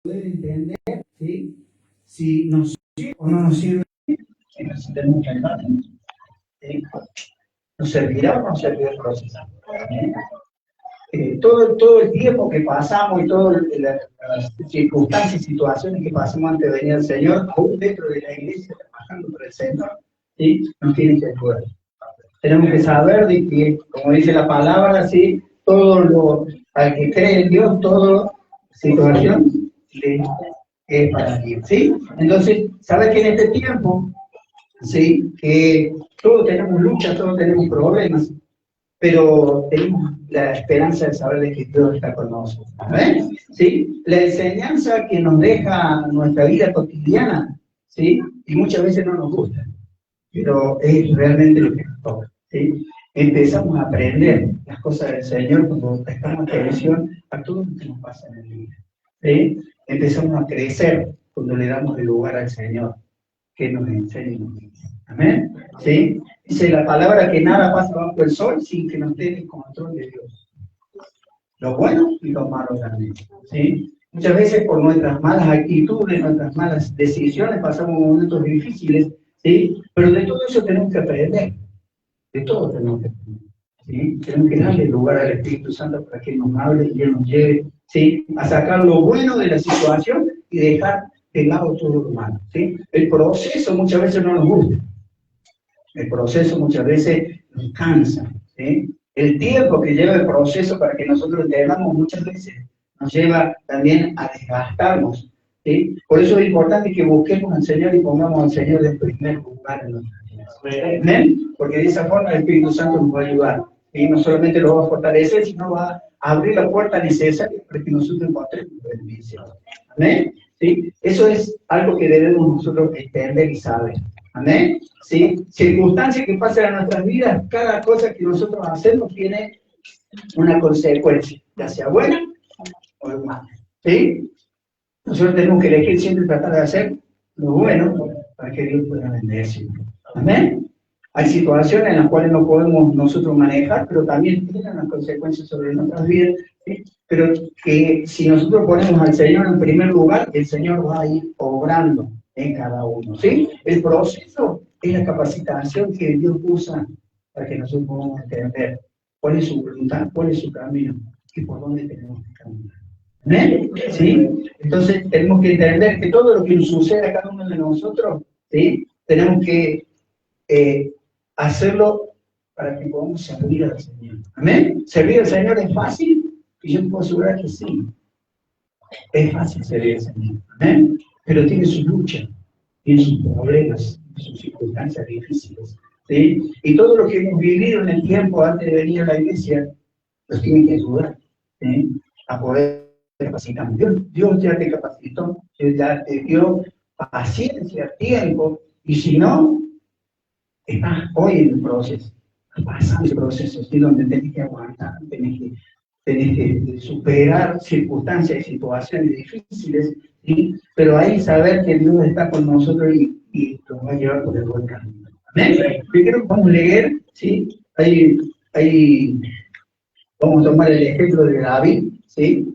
poder entender, ¿sí? Si nos sirve o no nos sirve, si necesitamos que ayudarnos, ¿sí? ¿Nos servirá o no servirá el proceso? ¿Sí? Todo el tiempo que pasamos y todas las circunstancias y situaciones que pasamos antes de venir al Señor, aún dentro de la iglesia, trabajando por el Señor, ¿sí? Nos tiene que ayudar. Tenemos que saber de que, como dice la palabra, ¿sí? Al que cree en Dios, toda situación le es para bien, ¿sí? Entonces, saber que en este tiempo, ¿sí? Que todos tenemos luchas, todos tenemos problemas, pero tenemos la esperanza de saber de que Dios está con nosotros. ¿Ven? ¿Sí? La enseñanza que nos deja nuestra vida cotidiana, ¿sí? Y muchas veces no nos gusta, pero es realmente lo que nos toca, ¿sí? Empezamos a aprender las cosas del Señor cuando prestamos atención a todo lo que nos pasa en el día, ¿sí? Empezamos a crecer cuando le damos el lugar al Señor que nos enseñe y nos dice. Amén. ¿Sí? Dice la palabra que nada pasa bajo el sol sin que nos dé el control de Dios. Lo bueno y lo malo también. ¿Sí? Muchas veces por nuestras malas actitudes, nuestras malas decisiones, pasamos momentos difíciles, ¿sí? Pero de todo eso tenemos que aprender. De todo tenemos que aprender. ¿Sí? Tenemos que darle lugar al Espíritu Santo para que nos hable y Él nos lleve, ¿sí? A sacar lo bueno de la situación y dejar de lado todo lo malo, ¿sí? El proceso muchas veces no nos gusta. El proceso muchas veces nos cansa, ¿sí? El tiempo que lleva el proceso para que nosotros entendamos muchas veces nos lleva también a desgastarnos, ¿sí? Por eso es importante que busquemos al Señor y pongamos al Señor en primer lugar en nuestras vidas. ¿Amén? Porque de esa forma el Espíritu Santo nos va a ayudar. Y no solamente lo va a fortalecer, sino va a abrir la puerta necesaria para que nosotros encontremos bendición. ¿Amén? ¿Sí? Eso es algo que debemos nosotros entender y saber. ¿Amén? ¿Sí? Circunstancias que pasan en nuestras vidas, cada cosa que nosotros hacemos tiene una consecuencia, ya sea buena o mala. ¿Sí? Nosotros tenemos que elegir siempre tratar de hacer lo bueno para que Dios pueda bendecirnos. ¿Amén? Hay situaciones en las cuales no podemos nosotros manejar, pero también tienen las consecuencias sobre nuestras vidas, ¿sí? Pero que si nosotros ponemos al Señor en primer lugar, el Señor va a ir obrando en cada uno, ¿sí? El proceso es la capacitación que Dios usa para que nosotros podamos entender cuál es su voluntad, cuál es su camino y por dónde tenemos que caminar. ¿Amén? ¿Sí? Entonces tenemos que entender que todo lo que nos sucede a cada uno de nosotros, ¿sí? Tenemos que hacerlo para que podamos servir al Señor. ¿Amén? ¿Servir al Señor es fácil? Y yo puedo asegurar que sí. Es fácil servir al Señor. ¿Amén? Pero tiene su lucha, tiene sus problemas, sus circunstancias difíciles. ¿Sí? Y todo lo que hemos vivido en el tiempo antes de venir a la iglesia, nos tiene que ayudar, ¿sí? A poder capacitar. Dios ya te capacitó, Dios ya te dio paciencia, tiempo, y si no, estás hoy en el proceso, pasando ese proceso, ¿sí? Donde tenés que aguantar, tenés que superar circunstancias y situaciones difíciles, ¿sí? Pero ahí saber que Dios está con nosotros y nos va a llevar por el buen camino. ¿Amén? Primero vamos a leer, ¿sí? Vamos a tomar el ejemplo de David, ¿sí?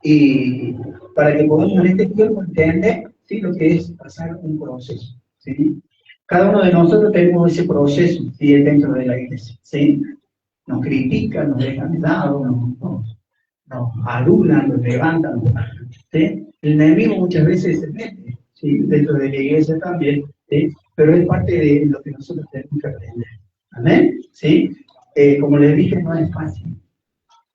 Y para que podamos en este tiempo entender, ¿sí? Lo que es pasar un proceso, ¿sí? Cada uno de nosotros tenemos ese proceso, ¿sí? Dentro de la iglesia, ¿sí? Nos critican, nos dejan de lado, nos adulan, nos levantan, ¿sí? El enemigo muchas veces se mete, ¿sí? Dentro de la iglesia también, ¿sí? Pero es parte de lo que nosotros tenemos que aprender. ¿Amén? ¿Sí? Como les dije, no es fácil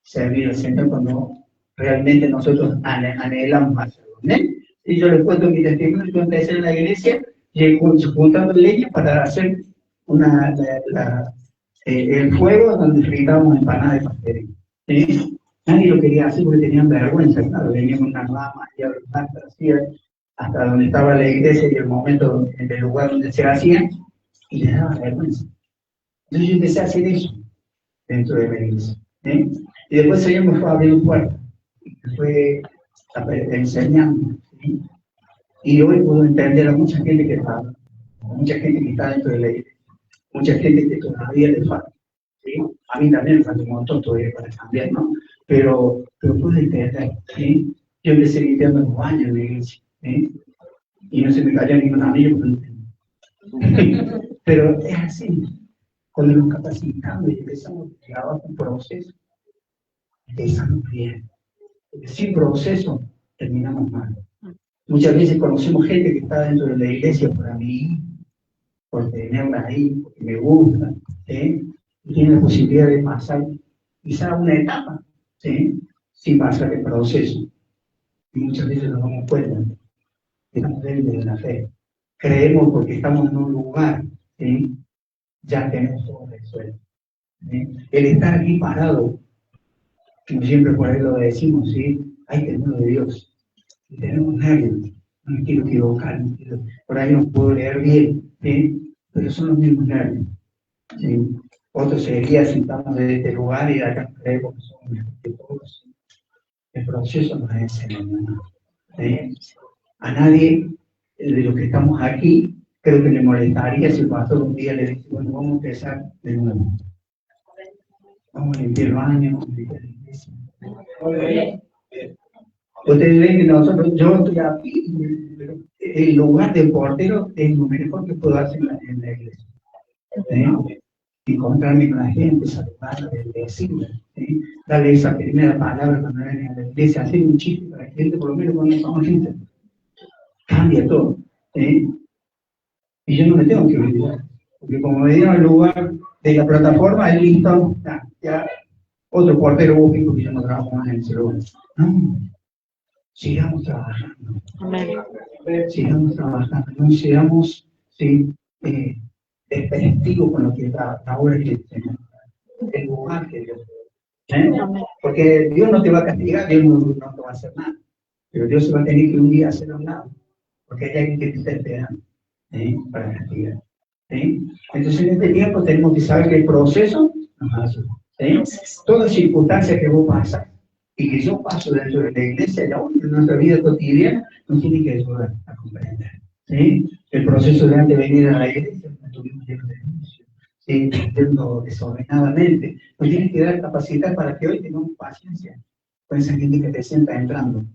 servir al Señor cuando realmente nosotros anhelamos hacerlo. ¿Amén? Y yo les cuento mi testimonio. Yo empecé en la iglesia juntando leña para hacer el fuego donde fritábamos empanadas de pastel. ¿Sí? Nadie lo quería hacer porque tenían vergüenza, claro, venían unas ramas y hasta donde estaba la iglesia y el momento, en el lugar donde se hacían, y les daba vergüenza. Entonces yo empecé a hacer eso dentro de la iglesia. ¿Sí? Y después el Señor me fue abriendo puertas, me fue enseñando. ¿Sí? Y hoy puedo entender a mucha gente que está, mucha gente que está dentro de la iglesia, mucha gente que todavía le falta. ¿Sí? A mí también me falta un montón todavía para cambiar, ¿no? Pero puedo entender, ¿sí? Yo empecé limpiando los baños en la iglesia, y no se me cayó ningún anillo. Pero es así. Cuando nos capacitamos y empezamos a trabajar un proceso, empezamos bien. Porque sin proceso, terminamos mal. Muchas veces conocemos gente que está dentro de la iglesia por mí, por tenerla ahí, porque me gusta, y tiene la posibilidad de pasar quizá una etapa, sin pasar el proceso. Y muchas veces nos damos cuenta que estamos débiles de la fe. Creemos porque estamos en un lugar, ya tenemos todo resuelto. El estar aquí parado, como siempre por ahí lo decimos, hay temor de Dios. Y tenemos nervios, no me quiero equivocar, por ahí no puedo leer bien, pero son los mismos nervios. Otro sería si estamos de este lugar y de acá creemos que somos mejores que todos. El proceso nos enseña, ¿no? A nadie de los que estamos aquí creo que le molestaría si el pastor un día le dice, bueno, vamos a empezar de nuevo. Vamos a limpiar el baño, vamos a limpiar la iglesia. Ustedes ven que nosotros, yo estoy aquí, pero el lugar de portero es lo mejor que puedo hacer en la iglesia. Encontrarme con la gente, saludarla, decirle, darle esa primera palabra cuando ven a la iglesia, hacer un chiste para la gente, por lo menos cuando somos gente. Cambia todo. Y yo no me tengo que olvidar, porque como me dieron el lugar de la plataforma, ahí listo, ya otro portero busque porque yo no trabajo más en el celular. No, sigamos trabajando. Sigamos trabajando, no sigamos despectivos con lo que ahora que tenemos, el lugar que Dios porque Dios no te va a castigar, Dios no te va a hacer nada, pero Dios se va a tener que un día hacer un lado, porque hay alguien que te está esperando para castigar. Entonces en este tiempo tenemos que saber que el proceso nos ayuda. Toda circunstancia que vos pasas y que yo paso dentro de la iglesia y aún en nuestra vida cotidiana nos tiene que ayudar a comprender. El proceso de antes de venir a la iglesia no tuvimos lleno de juicio, viviendo desordenadamente. Nos tiene que dar capacidad para que hoy tengamos paciencia con esa gente que te sienta entrando,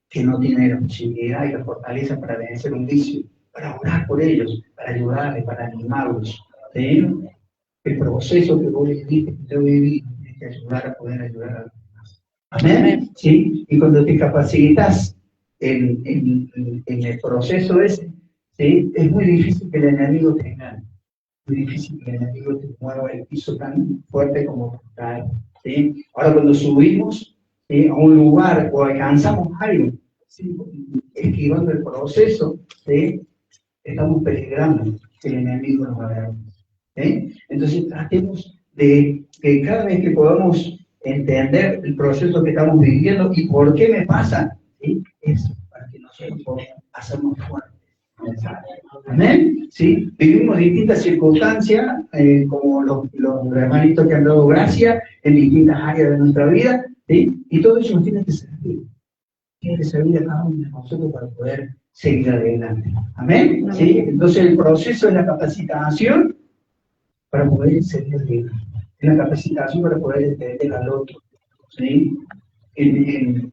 que no tiene la posibilidad y la fortaleza para vencer un vicio, para orar por ellos, para ayudarles, para animarlos. El proceso que vos viviste, que yo viví, tienes que ayudar a poder ayudar a los demás. ¿Amén? ¿Sí? Y cuando te capacitas en el proceso ese, es muy difícil que el enemigo te gane. Muy difícil que el enemigo te mueva el piso tan fuerte como cae. Ahora cuando subimos a un lugar o alcanzamos algo, esquivando el proceso, estamos peligrando que el enemigo nos vaya. Entonces tratemos de que cada vez que podamos entender el proceso que estamos viviendo y por qué me pasa, eso, para que nosotros podamos hacernos fuertes. Amén. ¿Sí? Vivimos distintas circunstancias, como los hermanitos que han dado gracia en distintas áreas de nuestra vida, y todo eso nos tiene que servir. Tiene que servir a cada uno de nosotros para poder seguir adelante. Amén. ¿Sí? Entonces el proceso es la capacitación para poder seguir adelante. Es la capacitación para poder entender al otro. ¿Sí? En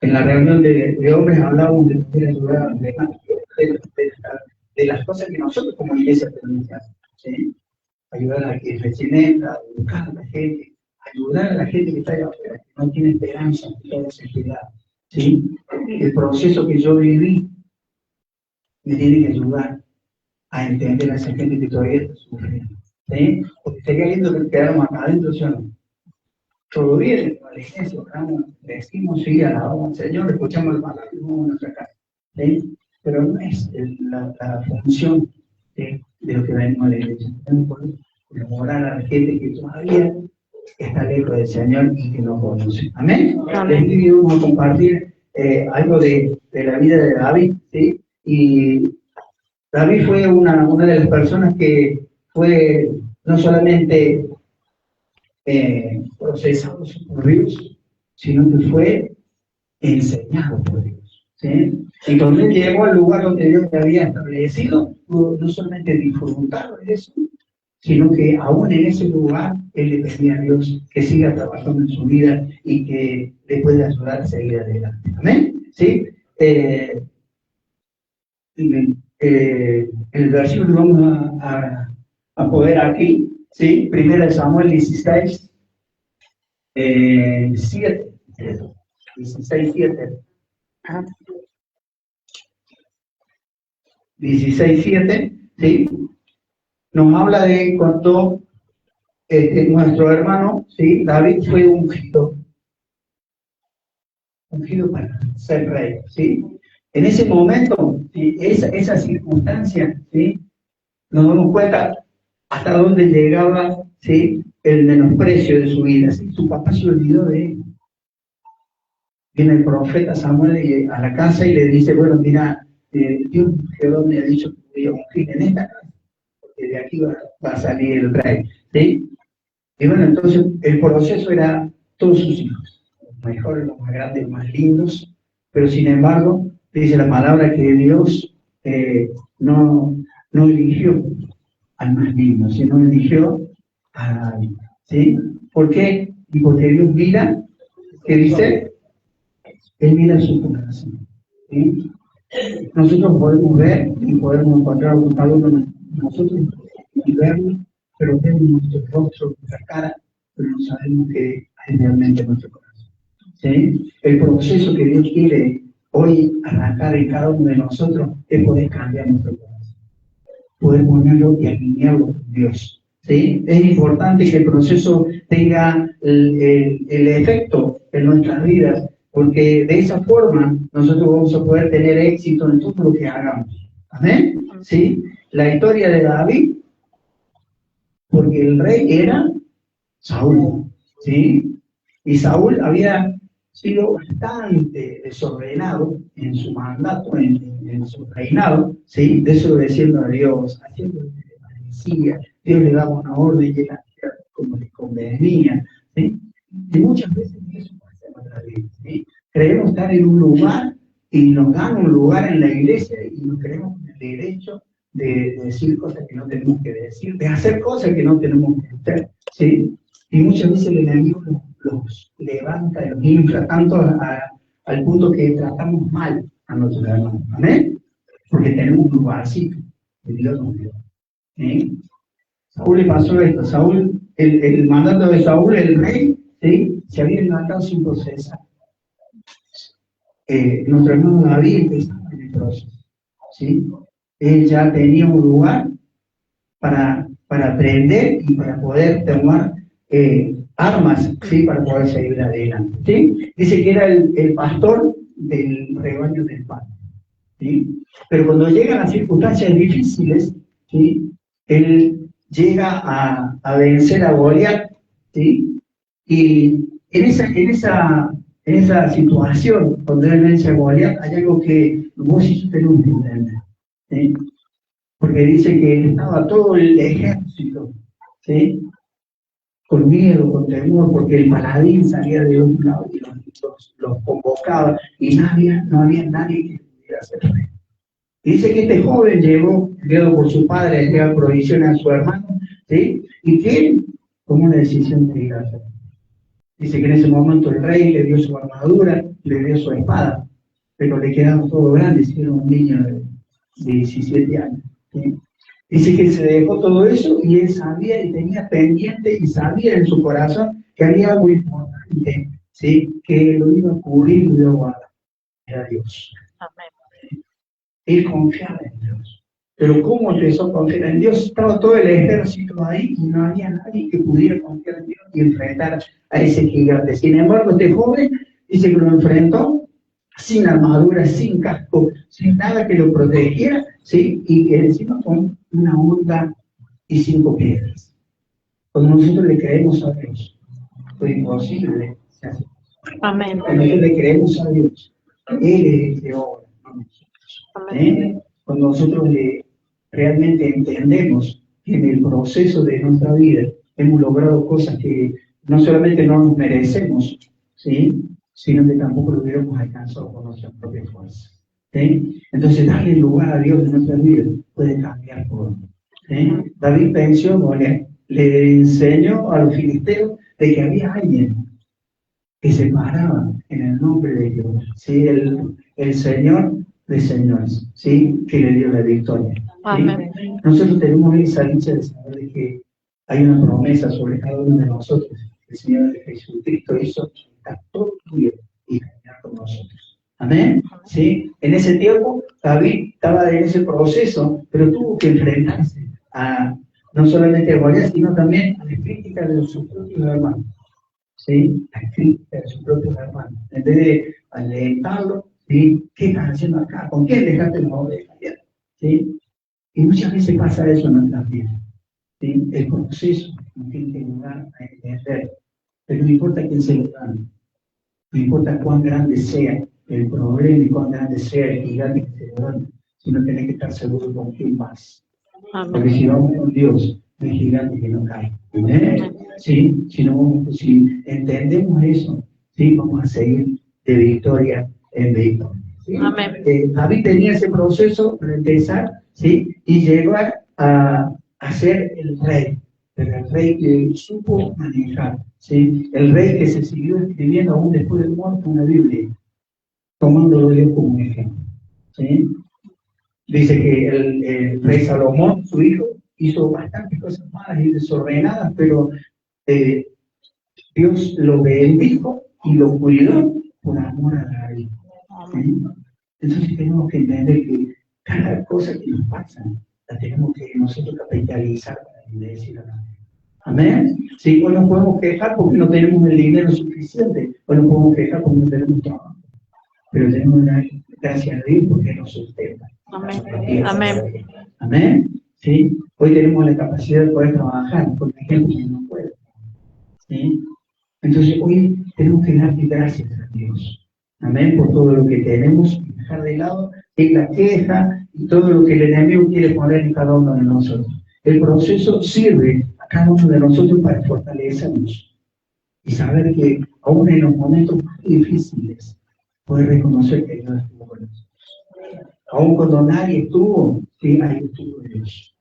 la reunión de hombres hablábamos de poder ayudar a los demás, de las cosas que nosotros como iglesia tenemos que hacer. Ayudar a la que recién a educar a la gente, ayudar a la gente que está allá afuera, que no tiene esperanza, que está desesperada. El proceso que yo viví me tiene que ayudar a entender a esa gente que todavía está sufriendo. Porque sería lindo que quedáramos acá adentro, ¿sí o no? Todo bien, a la iglesia, oramos, decimos, alabamos al Señor, escuchamos el palabra y vamos a nuestra casa. Pero no es la función de lo que venimos a la iglesia. Tenemos que enamorar a la gente que todavía está lejos del Señor y que no conoce. Amén. Les vamos a compartir algo de la vida de David. Y David fue una de las personas que fue no solamente procesado por Dios, sino que fue enseñado por Dios. Y cuando él llegó al lugar donde Dios le había establecido, no solamente disfrutar de eso, sino que aún en ese lugar él le pedía a Dios que siga trabajando en su vida y que le pueda ayudar a seguir adelante. ¿Amén? ¿sí? El versículo que vamos a poder aquí, ¿sí? 1 Samuel 16, 7, 16, 7. 16, 7, ¿sí? Nos habla de cuando nuestro hermano, ¿sí? David fue ungido para ser rey, ¿sí? En ese momento, ¿sí? esa circunstancia, ¿sí? Nos damos cuenta hasta dónde llegaba, ¿sí? El menosprecio de su vida, ¿sí? Su papá se olvidó de él. Viene el profeta Samuel a la casa y le dice, bueno, mira, Dios Jehová me ha dicho que voy a ungir en esta casa, porque de aquí va a salir el rey, ¿sí? Y bueno, entonces el proceso era todos sus hijos, los mejores, los más grandes, los más lindos, pero sin embargo, dice la palabra que Dios no eligió al más lindo, sino eligió a David, ¿sí? ¿Por qué? Y porque Dios mira, ¿qué dice? Él mira su corazón, ¿sí? Nosotros podemos ver y podemos encontrar con cada uno de nosotros y verlo, pero vemos nuestro rostro, nuestra cara, pero no sabemos que es realmente nuestro corazón, ¿sí? El proceso que Dios quiere hoy arrancar en cada uno de nosotros es poder cambiar nuestro corazón, poder ponerlo y alinearlo con Dios, ¿sí? Es importante que el proceso tenga el efecto en nuestras vidas, porque de esa forma nosotros vamos a poder tener éxito en todo lo que hagamos. ¿Amén? ¿Sí? La historia de David, porque el rey era Saúl, ¿sí? Y Saúl había sido bastante desordenado en su mandato, en su reinado, ¿sí? Desobedeciendo a Dios, haciendo lo que le parecía, Dios le daba una orden y él hacía como le convenía, ¿sí? Y muchas veces eso pasa en nuestra vida, ¿sí? Creemos estar en un lugar y nos dan un lugar en la iglesia y nos creemos con el derecho de decir cosas que no tenemos que decir, de hacer cosas que no tenemos que hacer, ¿sí? Y muchas veces el enemigo los levanta y los infla tanto al punto que tratamos mal a nuestros hermanos. ¿Amén? Porque tenemos un lugarcito que Dios nos dio. ¿Sí? Saúl le pasó esto. Saúl, el mandato de Saúl, el rey, ¿sí? Se había levantado sin procesar. Nuestro hermano David empezaba en el proceso, ¿sí? Él ya tenía un lugar para aprender y para poder tomar armas, ¿sí? Para poder seguir adelante, ¿sí? Dice que era el pastor del rebaño del Padre, ¿sí? Pero cuando llegan las circunstancias difíciles, ¿sí? Él llega a vencer a Goliat, ¿sí? Y en esa situación, cuando él vence a Goliat, hay algo que vos y yo tenemos que entender, ¿sí? Porque dice que estaba todo el ejército, ¿sí? Con miedo, con temor, porque el paladín salía de un lado y los convocaba, y no había nadie que pudiera hacer rey. Y dice que este joven llegó, enviado por su padre, a entregar provisiones a su hermano, ¿sí? Y que él tomó una decisión de ir a hacer. Dice que en ese momento el rey le dio su armadura, le dio su espada, pero le quedaron todo grande, si era un niño de 17 años, ¿sí? Dice que se dejó todo eso y él sabía y tenía pendiente y sabía en su corazón que había algo importante, ¿sí? Que lo iba a cubrir y lo iba a guardar. Era Dios. Amén. Él confiaba en Dios. Pero ¿cómo empezó a confiar en Dios? Estaba todo el ejército ahí y no había nadie que pudiera confiar en Dios y enfrentar a ese gigante. Sin embargo, este joven dice que lo enfrentó sin armadura, sin casco, sin nada que lo protegiera, ¿sí? Y que encima con una onda y 5 piedras. Cuando nosotros le creemos a Dios, lo imposible se hace. Amén. Cuando nosotros le creemos a Dios, Él es el que obra. Cuando nosotros realmente entendemos que en el proceso de nuestra vida hemos logrado cosas que no solamente no nos merecemos, ¿sí? Sino que tampoco lo hubiéramos alcanzado por nuestra propia fuerza, ¿sí? Entonces darle lugar a Dios en nuestra vida puede cambiar todo, ¿sí? David pensó, le enseñó a los filisteos de que había alguien que se paraba en el nombre de Dios, ¿sí? el Señor de señores, ¿sí? Que le dio la victoria. ¿Sí? Amén. Nosotros tenemos esa dicha de saber de que hay una promesa sobre cada uno de nosotros. El Señor Jesucristo hizo está todo bien y caminar con nosotros. Amén. ¿Sí? En ese tiempo, David estaba en ese proceso, pero tuvo que enfrentarse a no solamente a Goliat, sino también a las críticas de sus propios hermanos. ¿Sí? Las críticas de sus propios hermanos. En vez de alentarlo, ¿sí? ¿Qué estás haciendo acá? ¿Con quién dejaste la oveja? ¿Sí? Y muchas veces pasa eso en nuestras vidas. ¿Sí? El proceso nos tiene que ayudar a entender. Pero no importa quién se lo gane, no importa cuán grande sea el problema y cuán grande sea el gigante que se lo gane, sino tenés que estar seguro con quién vas. Porque si vamos con Dios, no hay gigante que no cae. ¿Sí? Si entendemos eso, ¿sí? Vamos a seguir de victoria en victoria. ¿Sí? David tenía ese proceso para empezar, ¿sí? Y llegó a ser el rey, pero el rey que supo manejar, ¿sí? El rey que se siguió escribiendo aún después de muerto una Biblia, tomándolo Dios como un ejemplo. ¿Sí? Dice que el rey Salomón, su hijo, hizo bastantes cosas malas y desordenadas, pero Dios lo bendijo y lo cuidó por amor a David. ¿Sí? Entonces tenemos que entender que cada cosa que nos pasa, la tenemos que nosotros capitalizar para bendecir a la gente. Amén. Sí, o nos podemos quejar porque no tenemos el dinero suficiente, o nos podemos quejar porque no tenemos trabajo. Pero tenemos una gracias a Dios porque nos sustenta. Amén. Amén. Amén. ¿Sí? Hoy tenemos la capacidad de poder trabajar, porque hay gente que no puede. ¿Sí? Entonces hoy tenemos que darle gracias a Dios. Amén. Por todo lo que tenemos y dejar de lado la queja y todo lo que el enemigo quiere poner en cada uno de nosotros. El proceso sirve a cada uno de nosotros para fortalecernos y saber que aún en los momentos más difíciles poder reconocer que Dios estuvo con nosotros. Aún cuando nadie estuvo, sí, ahí estuvo Dios.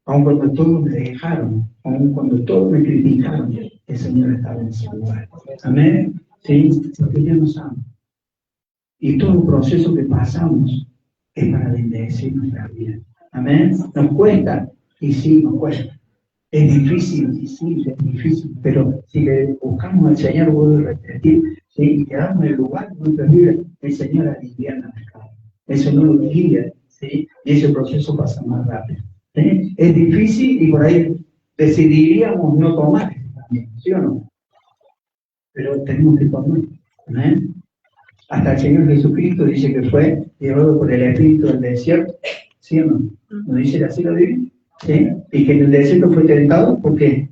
Aún cuando todos me dejaron, aún cuando todos me criticaron, el Señor estaba en su lugar. Amén. Sí, porque Dios nos ama. Y todo el proceso que pasamos es para bendecir nuestra vida. Amén. Nos cuesta, y sí, nos cuesta. Es difícil, y sí, es difícil, pero si le buscamos al Señor, vuelvo a repetir, ¿sí? Y quedamos en el lugar de nuestra vida, el Señor alivia nuestra carga. El Señor nos guía, ¿sí? Y ese proceso pasa más rápido. ¿Sí? Es difícil y por ahí decidiríamos no tomar también, ¿sí o no? Pero tenemos que tomar. ¿Amén? Hasta el Señor Jesucristo dice que fue llevado por el Espíritu del desierto, ¿sí o no? ¿No dice así la Biblia? ¿Sí? Y que en el desierto fue tentado, ¿por qué?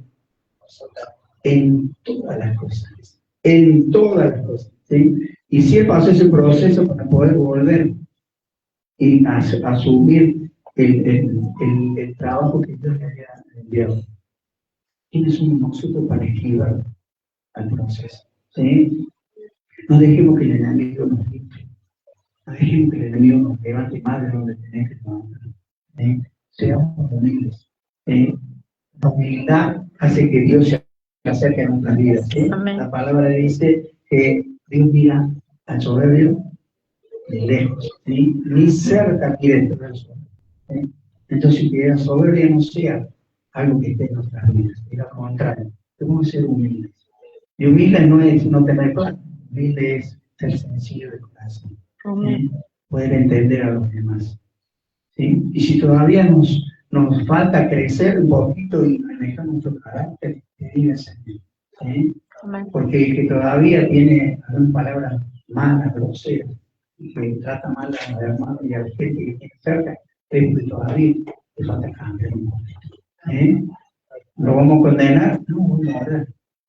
En todas las cosas. En todas las cosas. ¿Sí? Y si él pasó ese proceso para poder volver y asumir el trabajo que Dios le había enviado. ¿Quiénes somos nosotros para esquivar al proceso? ¿Sí? No dejemos que el enemigo nos limpie. No dejemos que el enemigo nos levante más de donde tenemos que levantar. ¿Sí? Seamos humildes. La humildad hace que Dios se acerque a nuestras vidas. ¿Sí? La palabra dice que Dios mira al soberbio de lejos, ¿sí? Ni cerca quiere tener soberbia. ¿Sí? Entonces, que la soberbia no sea algo que esté en nuestras vidas, y al contrario, debemos ser humildes. Y humilde no es no tener plata, humilde es ser sencillo de corazón, ¿sí? Poder entender a los demás. ¿Sí? Y si todavía nos falta crecer un poquito y manejar nuestro carácter, que diga el Señor. ¿Sí? Porque el que todavía tiene algunas palabras malas, groseras, y que trata mal a los hermanos y a la gente que tiene cerca, es porque todavía le falta cambiar un poquito. ¿Lo vamos a condenar? No, vamos a orar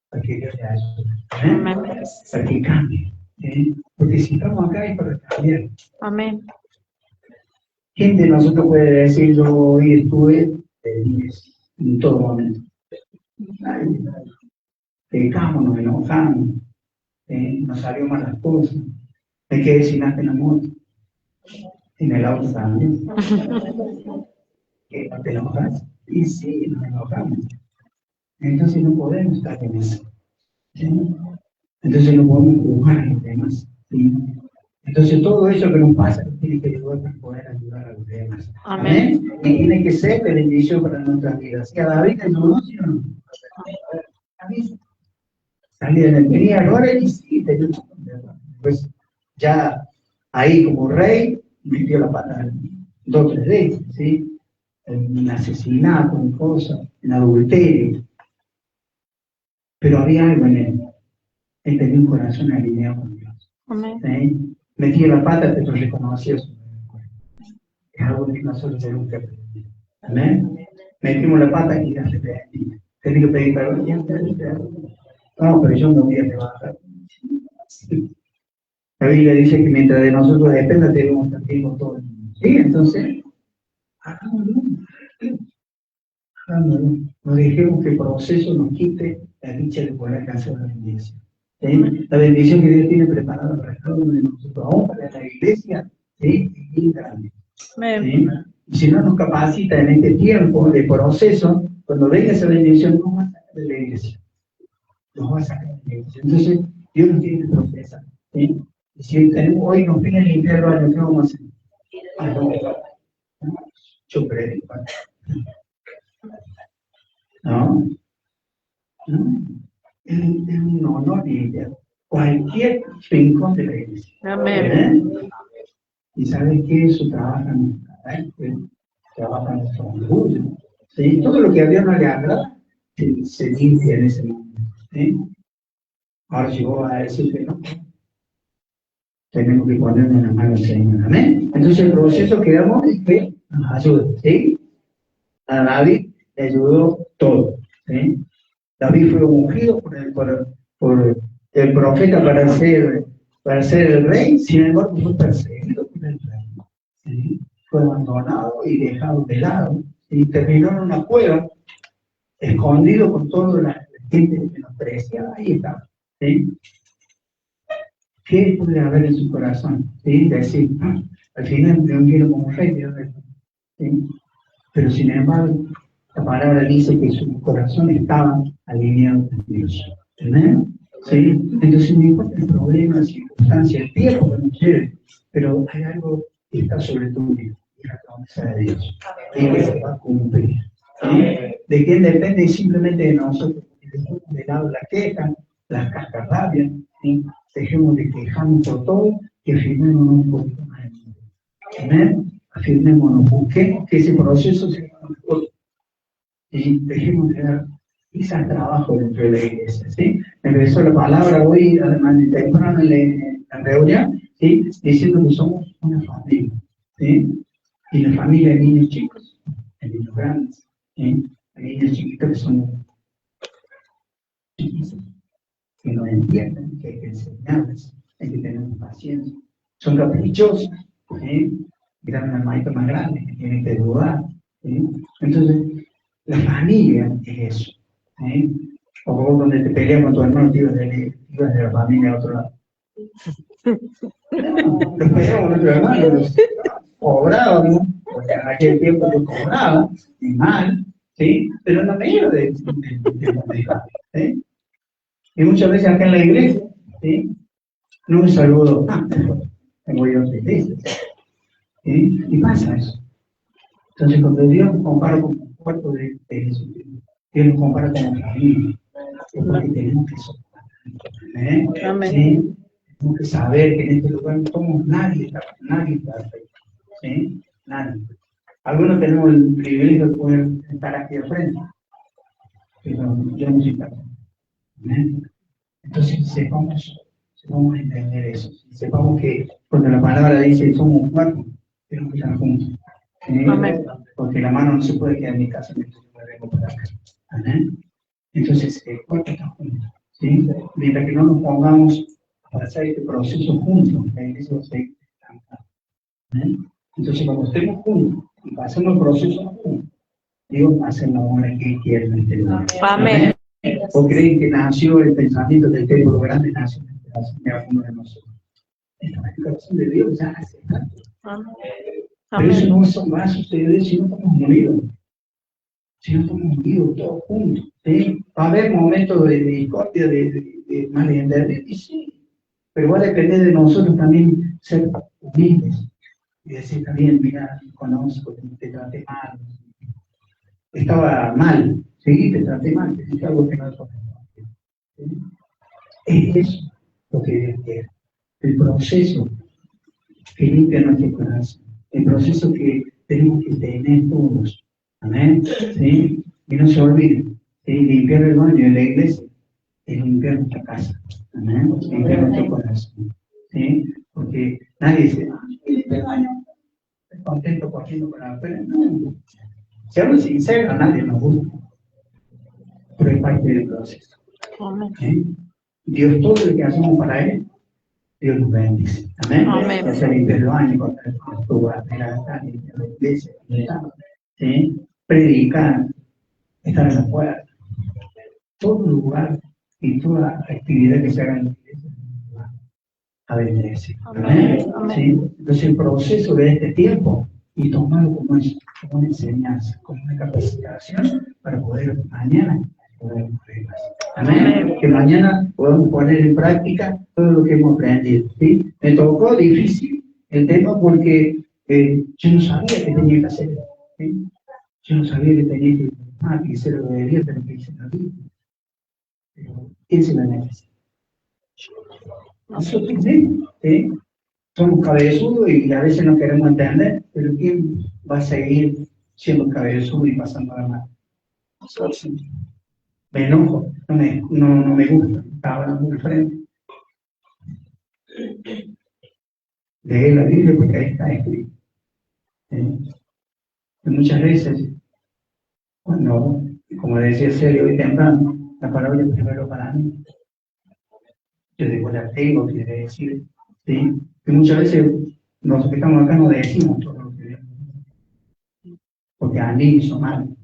para que Dios le ayude, para que cambie. Porque si estamos acá es para cambiar. Amén. ¿Quién de nosotros puede decir yo hoy estuve de 10 en todo momento? Nadie. Pecamos, nos enojamos, nos salió mal las cosas. Hay que decirte en la moto, en el auto también. ¿Que no te enojas? Y sí, nos enojamos. Entonces no podemos estar en eso. ¿Sí? Entonces no podemos juzgar a los demás. ¿Sí? Entonces todo eso que nos pasa nos tiene que ayudar para poder ayudar a los demás. Amén. Y tiene que ser de bendición para nuestras vidas. Si a David ayudó, ¿sí o no? A mí tenía errores y sí, tenía un montón de errores. Pues ya ahí como rey metió la pata dos o tres veces, ¿sí? En asesinato, en cosas, en adulterio. Pero había algo en él. Él tenía un corazón alineado con Dios. Amén. ¿Sí? Metía la pata, pero reconocía su cuerpo. Es algo que nosotros tenemos que aprender. Amén. Metimos la pata y ya se arrepentía. Tenía que pedir perdón. Ya te perdón. No, pero yo no voy a trabajar. La Biblia dice que mientras de nosotros dependa, debemos también con todo el mundo. ¿Sí? Entonces, hagámoslo. Hagámoslo. No dejemos que el proceso nos quite la dicha de poder alcanzar la bendición. ¿Sí? La bendición que Dios tiene preparada para cada uno de nosotros, aún para la iglesia, ¿sí? Es bien grande. Amén. ¿Sí? Y si no nos capacita en este tiempo de proceso, cuando venga esa bendición, nos va a sacar de la iglesia. Nos va a sacar de la iglesia. Entonces, Dios nos tiene que procesar. ¿Sí? Y si hoy nos piden limpiar los años, ¿qué vamos a hacer? Yo predico. ¿No? ¿No? Es un honor limpiar cualquier rincón de la iglesia. Amén. Y sabes que eso trabaja en nuestro carácter, trabaja en nuestro orgullo. ¿Sí? Todo lo que a Dios no le agrada se limpia en ese momento. ¿Sí? Ahora si vos vas a decir que no, tenemos que ponernos en las manos del Señor. Amén. Entonces el proceso que damos es que nos ayude. ¿Sí? A David le ayudó todo. ¿Sí? David fue ungido por el profeta para ser el rey, sin embargo fue perseguido por el rey. ¿Sí? Fue abandonado y dejado de lado. Y terminó en una cueva, escondido con toda la gente que menospreciaba. Ahí está. ¿Sí? ¿Qué puede haber en su corazón? ¿Sí? Decir, al final no quiero como rey, ¿sí? Pero sin embargo, la palabra dice que su corazón estaba alineado con Dios. ¿Amén? ¿Sí? Entonces no importa el problema, la circunstancia, el tiempo que nos lleve, pero hay algo que está sobre tu vida, y la promesa de Dios, y que se va a cumplir. ¿Sí? ¿De quién depende? Simplemente de nosotros. Dejemos de lado la queja, las cascarrabias, ¿sí? Dejemos de quejarnos por todo y afirmémonos un poquito más en Dios. Amén. Afirmémonos, busquemos que ese proceso sea mejor y dejemos de dar quizás trabajo dentro de la iglesia. ¿Sí? Empezó la palabra hoy, además de temprano en la reunión, ¿sí? Diciendo que somos una familia. ¿Sí? Y la familia de niños chicos, de niños grandes, ¿sí? Hay niños chiquitos que son chiquitos, que no entienden, que hay que enseñarles, hay que tener paciencia. Son caprichosos, ¿sí? Miran al maestro más grande, que tienen que dudar. ¿Sí? Entonces, la familia es eso. ¿Sí? O vos donde te peleas con tu hermano, te ibas de la familia a otro lado. No, nos peleamos con nuestro hermano, cobrábamos, porque en aquel tiempo yo cobraba, y mal, ¿sí? Pero no me iba de ¿sí? Y muchas veces acá en la iglesia, ¿sí? No me saludo, me voy a otra iglesia. ¿Sí? Y pasa eso. Entonces, cuando Dios nos compara con el cuerpo de Jesucristo, Dios nos compara con la familia, es porque tenemos que soportar. Amén. ¿Sí? Tenemos que saber que en este lugar no somos nadie perfecto. ¿Sí? Nadie. Algunos tenemos el privilegio de poder estar aquí al frente, pero yo no soy perfecto. Entonces, sepamos entender eso. Sepamos que cuando la palabra dice somos un cuerpo, tenemos que estar juntos. Amén. Porque la mano no se puede quedar en mi casa mientras yo me vengo para acá. Amén. Entonces, el cuerpo está junto. ¿Sí? Mientras que no nos pongamos a hacer este proceso juntos, la iglesia va a seguir estancada. Entonces, cuando estemos juntos y pasemos el proceso juntos, Dios hace la obra que quiere en este lugar. Amén. ¿O creen que nació el pensamiento del templo grande, nació en el corazón de alguno de nosotros? En el corazón de Dios ya hace tanto. Pero eso no va a suceder si no estamos unidos. Si no estamos unidos todos juntos. ¿Sí? Va a haber momentos de discordia, de malentendido, y sí. Pero va a depender de nosotros también ser humildes y decir también, mira, conozco, te traté mal, estaba mal, sí, te traté mal, te hice algo que no es correcto. ¿Sí? Es eso lo que es el proceso que limpia nuestro corazón, el proceso que tenemos que tener todos. Amén. ¿Sí? Y no se olviden, ¿sí? Limpiar el baño de la iglesia es limpiar nuestra casa. Amén. Limpiar nuestro corazón. ¿Sí? Porque nadie dice, limpia el baño, estoy contento cogiendo con la pena. No. Seamos sinceros, a nadie nos gusta, pero es parte del proceso. ¿Sí? Dios, todo lo que hacemos para Él, Dios nos bendice. Amén. Amén. Ya sea limpiar el baño, cortar limpiar la iglesia, ¿sí? Predicar, estar en la puerta. Todo lugar y toda actividad que se haga en la iglesia a bendecir. Amén. Amén. ¿Sí? Entonces el proceso de este tiempo y tomarlo como eso, como una enseñanza, como una capacitación para poder mañana poder poner más. Amén. Que mañana podamos poner en práctica todo lo que hemos aprendido. ¿Sí? Me tocó difícil el tema porque yo no sabía que tenía que hacer. ¿Sí? Yo no sabía que tenía que hacer lo que debería, pero que hice la vida. Pero ¿quién se la necesita? Nosotros mismos, ¿sí? Somos cabezudos y a veces no queremos entender, pero ¿quién va a seguir siendo cabezudo y pasando la mano? Nosotros. Me enojo, no me gusta, estaba hablando de frente. Leí la Biblia porque ahí está escrito. Y muchas veces, cuando, como decía Sergio hoy temprano, la palabra es primero para mí. Yo digo, la tengo que decir, ¿sí? Y muchas veces nosotros que estamos acá no decimos todo lo que vemos. Porque a mí hizo mal.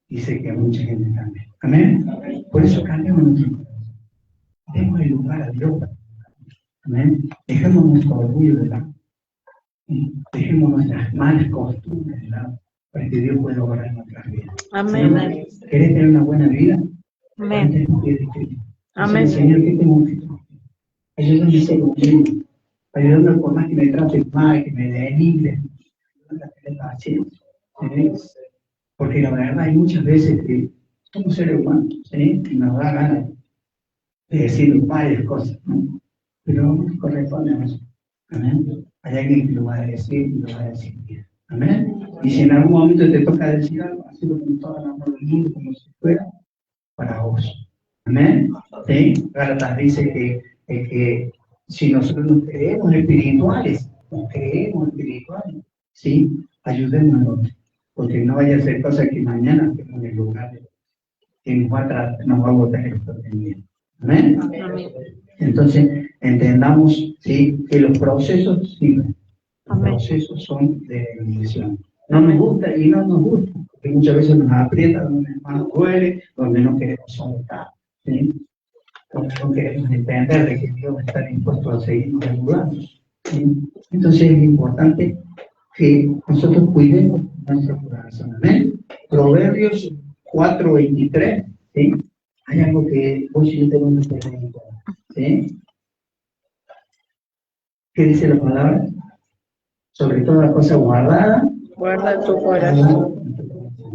Y sé que a mucha gente también. Amén. Por eso cambiamos nuestro corazón. Demos el lugar a Dios. Amén. Dejemos nuestro orgullo de lado. Dejemos nuestras malas costumbres de lado para que Dios pueda obrar nuestras vidas. Amén. ¿Sí? ¿Querés tener una buena vida? Amén. Tenemos que decir, Amén. Señor, ¿qué tengo que hacer? Ayúdame a ser humilde. Ayúdame por más que me traten mal, que me denigren. Ayúdame a tener paciencia. ¿Sí? Porque la verdad hay muchas veces que somos seres humanos, ¿sí? Y nos da ganas de decir varias cosas, ¿no? Pero no nos corresponde a eso. Amén. Hay alguien que lo va a decir y lo va a decir bien. Amén. Y si en algún momento te toca decir algo, hazlo con todo el amor del mundo, como si fuera para vos. Amén. ¿Sí? Gálatas dice que si nosotros nos creemos espirituales, ¿sí? Ayudémonos. Porque no vaya a ser cosa que mañana estemos en el lugar que nos va a botar el pretendimiento. ¿Amén? Amén. Entonces, entendamos, ¿sí? Que los procesos sirven. Los Amén. procesos son de bendición. No nos gusta y no nos gusta, porque muchas veces nos aprieta donde más duele, donde no queremos soltar, ¿sí? Donde no queremos entender de que Dios está dispuesto a seguirnos ayudando. ¿Sí? Entonces es importante que nosotros cuidemos nuestro corazón. Amén. Proverbios 4:23, ¿sí? Hay algo que vos y yo tenemos que tener en cuenta, ¿sí? ¿Qué dice la palabra? Sobre toda cosa guardada. Guarda tu corazón.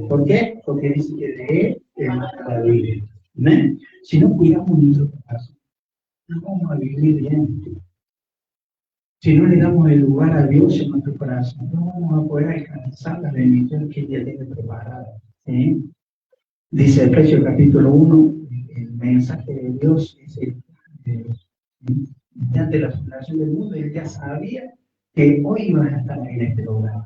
¿Por qué? Porque dice que de él emana la vida. ¿Amén? Si no cuidamos nuestro corazón, no vamos a vivir bien. Si no le damos el lugar a Dios en nuestro corazón, no vamos a poder alcanzar la bendición que Él ya tiene preparada. ¿Sí? Dice Efesios capítulo 1, el mensaje de Dios es ante la fundación del mundo, Él ya sabía que hoy ibas a estar en este lugar,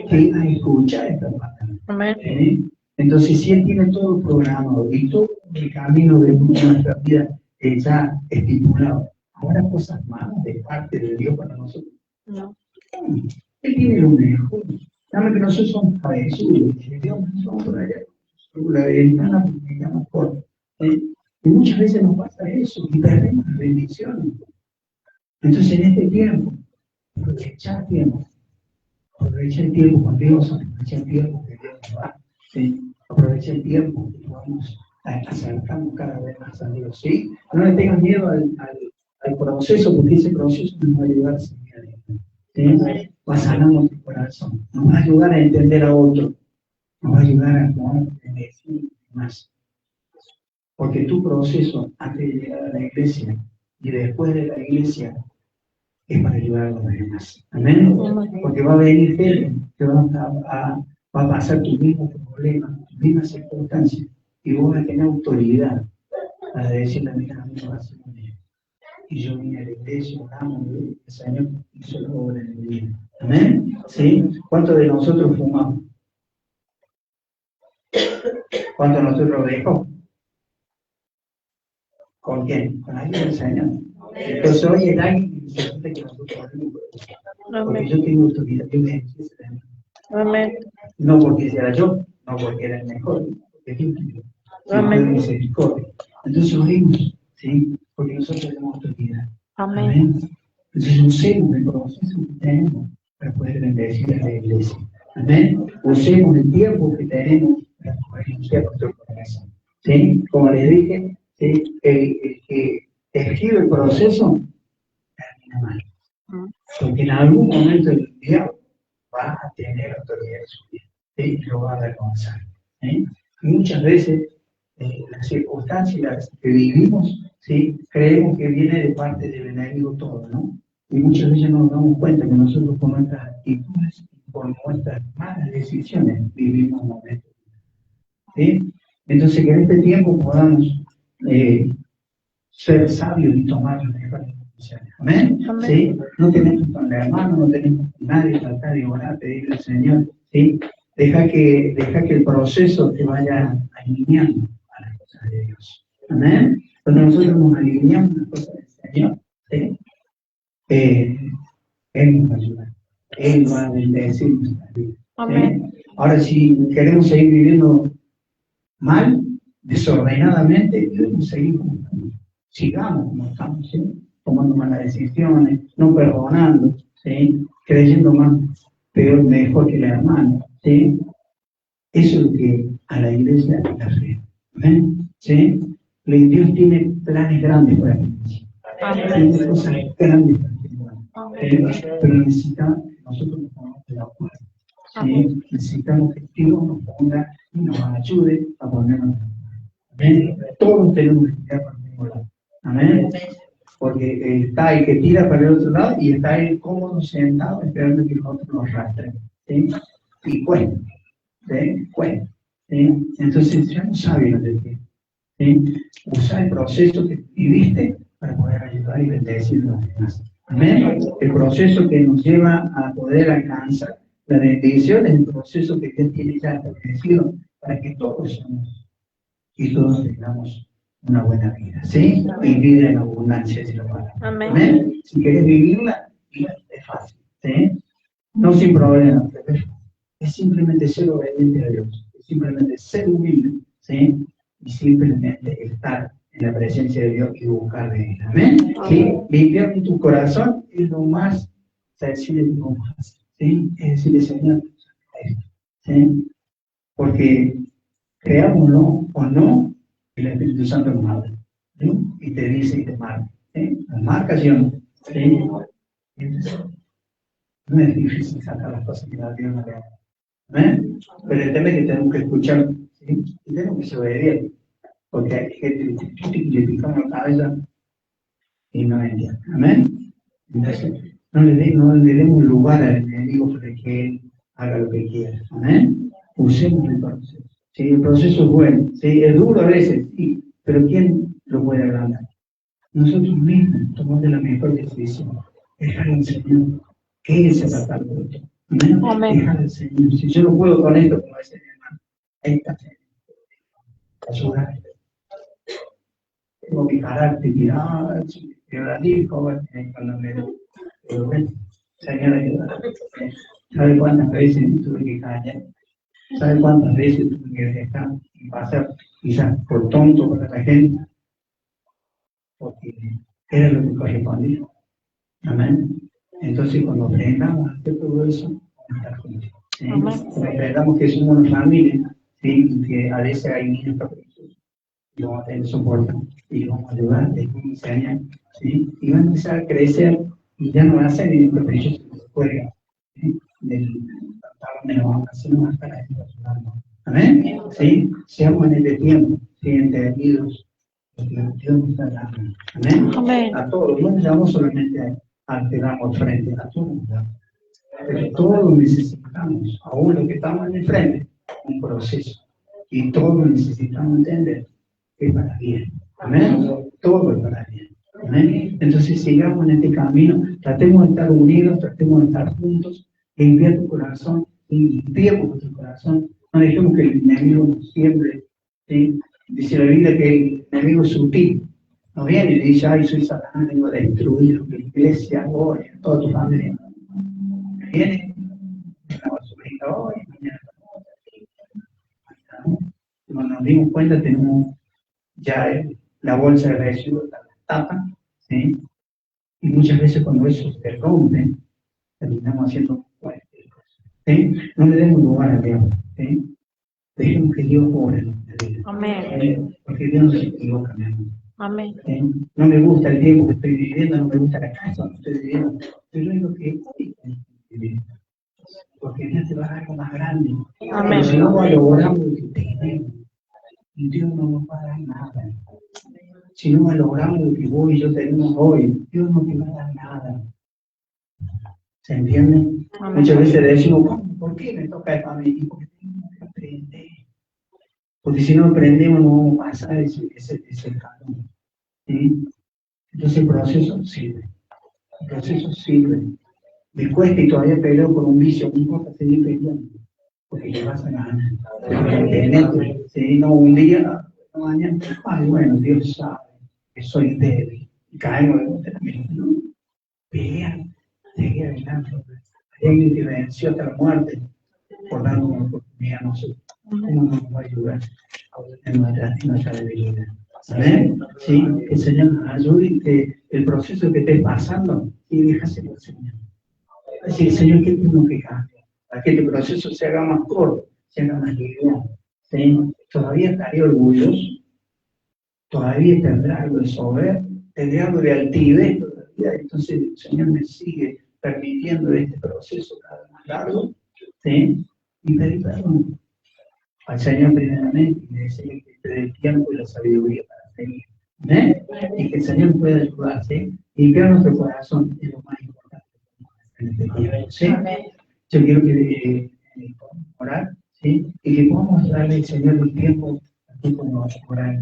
que ibas a escuchar esta palabra. Amén. ¿Sí? Entonces, si Él tiene todo programado y todo el camino de nuestra vida ya estipulado, habrá cosas malas de parte de Dios para nosotros. No. Él tiene lo mejor. Dame que nosotros somos cabezudos, Dios no somos por allá, la ventana porque llama por. Y muchas veces nos pasa eso y perdemos las bendiciones. Entonces, en este tiempo, aprovechar tiempo. Aprovecha el tiempo con Dios, aprovecha el tiempo que Dios nos da, ¿sí? Aprovecha el tiempo que vamos acercando cada vez más a Dios, ¿sí? No le tengas miedo al al proceso, porque ese proceso nos va a ayudar a seguir adelante. ¿Sí? Va a sanar nuestro corazón, nos va a ayudar a entender a otro, nos va a ayudar a poder bendecir más. Porque tu proceso antes de llegar a la iglesia y después de la iglesia es para ayudar a los demás. Amén. Porque va a venir gente que va a pasar tu mismo problema, tu misma circunstancia, y vos vas a tener autoridad para decirle, mira, a mí me va a hacer muy bien. Y yo vine a la iglesia, oramos, el Señor hizo la obra en mi vida. Amén. ¿Sí? ¿Cuántos de nosotros fumamos? ¿Cuántos de nosotros dejamos? ¿Con quién? Con alguien del Señor. Entonces hoy el alguien necesita que nosotros hablemos. Porque yo tengo autoridad, yo me necesito. Amén. No porque sea yo, no porque era el mejor, porque es infinito. Amén. Misericordia. Entonces oremos, ¿sí? Porque nosotros tenemos autoridad. Amén. Entonces usemos el proceso que tenemos para poder bendecir a la iglesia. Amén. Usemos el tiempo que tenemos para poder limpiar nuestro corazón. ¿Sí? Como les dije, ¿sí? El que escribe el proceso termina mal. Porque en algún momento del día va a tener autoridad en su vida. ¿Sí? Y lo va a reconocer. ¿Sí? Y muchas veces las circunstancias que vivimos, ¿sí? Creemos que viene de parte del enemigo todo, ¿no? Y muchas veces nos damos cuenta que nosotros con nuestras actitudes, por nuestras malas decisiones, vivimos momentos. ¿Sí? Entonces que en este tiempo podamos ser sabios y tomar las mejores decisiones. ¿Amén? Amén. ¿Sí? No tenemos con el hermano, no tenemos con nadie, tratar de orar, pedirle al Señor. ¿Sí? Deja que el proceso te vaya alineando a las cosas de Dios. Amén. Cuando nosotros nos alineamos a las cosas del Señor, ¿sí? Él nos va a ayudar. Él va a bendecir nuestra vida. Amén. Ahora, si queremos seguir viviendo mal, desordenadamente, debemos seguir como estamos. Sigamos como estamos, ¿sí? Tomando malas decisiones, no perdonando, ¿sí? Creyendo más, peor, mejor que el hermano, ¿sí? Eso es lo que a la iglesia le afecta. ¿Ven? ¿Sí? Dios tiene planes grandes para la iglesia. Tiene cosas grandes para la iglesia. Pero necesitamos que nosotros nos pongamos de acuerdo. ¿Sí? Necesitamos que Dios nos ponga y nos ayude a ponernos de acuerdo. ¿Amén? Todos tenemos que tirar para el mismo lado. ¿Amén? Porque está el que tira para el otro lado y está el cómodo sentado esperando que los otros nos arrastren. ¿Sí? Y cuenta. ¿Sí? Cuenta. ¿Sí? Entonces ya no sabes lo que tiene. ¿Sí? Usar el proceso que viviste para poder ayudar y bendecir a los demás. ¿Amén? El proceso que nos lleva a poder alcanzar la bendición es el proceso que Dios tiene ya establecido para que todos somos y todos tengamos una buena vida, ¿sí? Y vida en abundancia, si lo para. Amén. ¿Amén? Si quieres vivirla, es fácil, ¿sí? No sin problemas, pero es simplemente ser obediente a Dios, es simplemente ser humilde, ¿sí? Y simplemente estar en la presencia de Dios y buscar de Él. ¿Amén? ¿Sí? Limpiar tu corazón es lo más sencillo que podemos hacer, ¿sí? Es decirle, Señor, ¿sí? Porque creámoslo o no, el Espíritu Santo nos habla, ¿sí? Y te dice y te marca, ¿sí? Nos marca, ¿sí o no? ¿Sí? Entonces, no es difícil sacar las cosas que la Dios nos da. ¿Amén? Pero el tema es que tenemos que escuchar, ¿sí? Y tenemos que ser obedientes, porque hay gente que le picamos la cabeza y no entiende. ¿Amén? Entonces, no le demos lugar al enemigo para que él haga lo que quiera. ¿Amén? Usemos el proceso. ¿Sí? El proceso es bueno, ¿sí? Es duro a veces, sí, pero ¿quién lo puede agrandar? Nosotros mismos tomamos la mejor decisión. Dejar al Señor que Él se va a estar por esto. Amén. Dejar al Señor. Si yo no puedo con esto, como dice mi hermano, ahí está. Ayudar. Tengo mi carácter tirado, pero la dijo, cuando me pero bueno, Señor, ayuda. ¿Sabe cuántas veces tuve que callar? ¿Sabe cuántas veces tuve que dejar y pasar quizás por tonto para la gente? Porque era lo que correspondía. Amén. Entonces, cuando aprendamos a hacer todo eso, vamos a estar juntos. ¿Sí? Cuando aprendamos que somos una familia, ¿sí? Y que a veces hay niños caprichosos, y vamos a tener soporte, y vamos a ayudar, y vamos a enseñar, ¿sí? Y van a empezar a crecer, y ya no va a ser ni lo que ellos se juegan, ¿sí? Del pantalón de la banca, sino más para ayudarnos. ¿Amén? ¿Sí? Seamos en este tiempo, ¿sí? Entendidos, porque Dios nos está dando. ¿Amén? Amén. A todos, no nos damos solamente a que damos frente, a todos nos damos. Pero todos necesitamos, aún los que estamos en el frente, un proceso. Y todos necesitamos entender que es para bien. Amén. Todo es para bien. Amén. Entonces sigamos en este camino, tratemos de estar unidos, tratemos de estar juntos, limpiar tu corazón, limpiemos tu corazón. No dejemos que el enemigo nos siembre. ¿Sí? Dice la Biblia que el enemigo es sutil. No viene y dice, ay, soy Satanás, vengo a destruir la iglesia, hoy, toda tu familia. Viene, la sobrina hoy, mañana. Cuando nos dimos cuenta, tenemos ya la bolsa de residuos, la tapa, ¿sí? Y muchas veces cuando eso se rompe, terminamos haciendo cualquier cosa. ¿Sí? No le demos lugar a Dios, ¿sí? Dejemos que Dios obre en nuestra vida. Amén. Porque Dios no se equivoca, mi amor. Amén. ¿Sí? No me gusta el tiempo que estoy viviendo, no me gusta la casa donde estoy viviendo, pero es lo que hoy estoy viviendo. Porque Dios te va a dar algo más grande. Amén. Pero si no valoramos lo que tenemos, Dios no nos va a dar nada. Si no valoramos lo que vos y yo tenemos hoy, Dios no te va a dar nada. ¿Se entiende? Amén. Muchas veces decimos, ¿cómo? ¿Por qué me toca esto a mí? Porque tenemos que aprender. Porque si no aprendemos, no vamos a pasar ese camino. ¿Sí? Entonces el proceso sirve. El proceso sirve. Me cuesta y todavía peleo por un vicio, no importa seguir peleando. Porque te vas a ganar. Si no, un día, mañana, ay, bueno, Dios sabe que soy débil. Y caemos de también, ¿no? Pelea, seguir adelante. Hay alguien que venció hasta la muerte por darnos una oportunidad a nosotros. ¿Cómo nos va a ayudar en nuestra debilidad? ¿Amén? Sí, que el Señor nos ayude y que el proceso que esté pasando, y déjaselo al Señor. Así, Señor, ¿qué tengo que cambiar? Para que este proceso se haga más corto, se haga más liviano. ¿Sí? Todavía estaré orgulloso, todavía tendrá algo de soberbia, tendré algo de altivez todavía. Entonces el Señor me sigue permitiendo este proceso cada vez más largo. ¿Sí? Y pedir perdón al Señor primeramente y decirle que te dé el tiempo y la sabiduría para seguir. ¿Eh? Y que el Señor pueda ayudarse y que nuestro corazón es lo más importante en este tiempo. ¿Sí? Yo quiero que orar, ¿sí? Y que podamos darle al Señor el tiempo aquí como orar.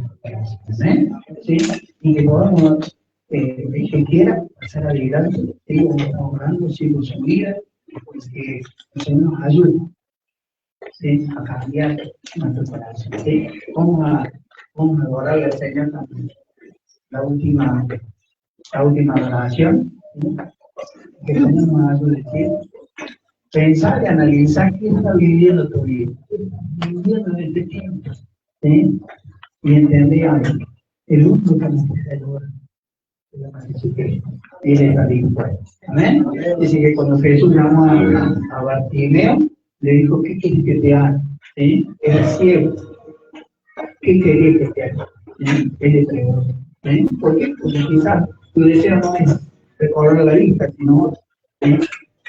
¿Sí? Y que podamos, el que quiera pasar adelante, digo, estamos orando, sigo su vida, pues que el Señor nos ayude, ¿sí? A cambiar nuestro corazón. ¿Sí? Vamos a orarle al Señor también. La última oración, ¿sí? Que el Señor nos ayude, ¿sí? Pensar y analizar qué está viviendo tu vida, viviendo en este tiempo, ¿sí? Y entender algo. El único que nos puede ayudar es la Jesucristo. Y Él está dispuesto. ¿Amén? Dice que cuando Jesús llamó a Bartimeo, le dijo, ¿qué quieres que te haga? ¿Sí? Era ciego. ¿Qué quería que te haga? ¿Sí? Él le preguntó. ¿Sí? ¿Por qué? Porque quizás tu deseo no es recordar la vista, sino otro. ¿Sí?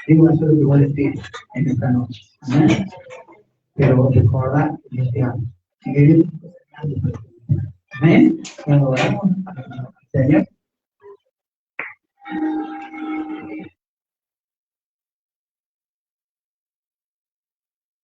Digo, eso es lo que vos les pido en esta noche. ¿Amén? Pero recordar este año. Amén. Cuando oramos al Señor,